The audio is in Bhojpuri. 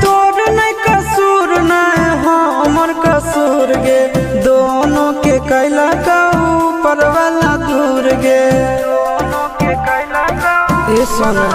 तोर नहीं कसूर नहीं हमर कसूर गे दोनों के कैला का ऊपर वाला दूर गे। ए सोना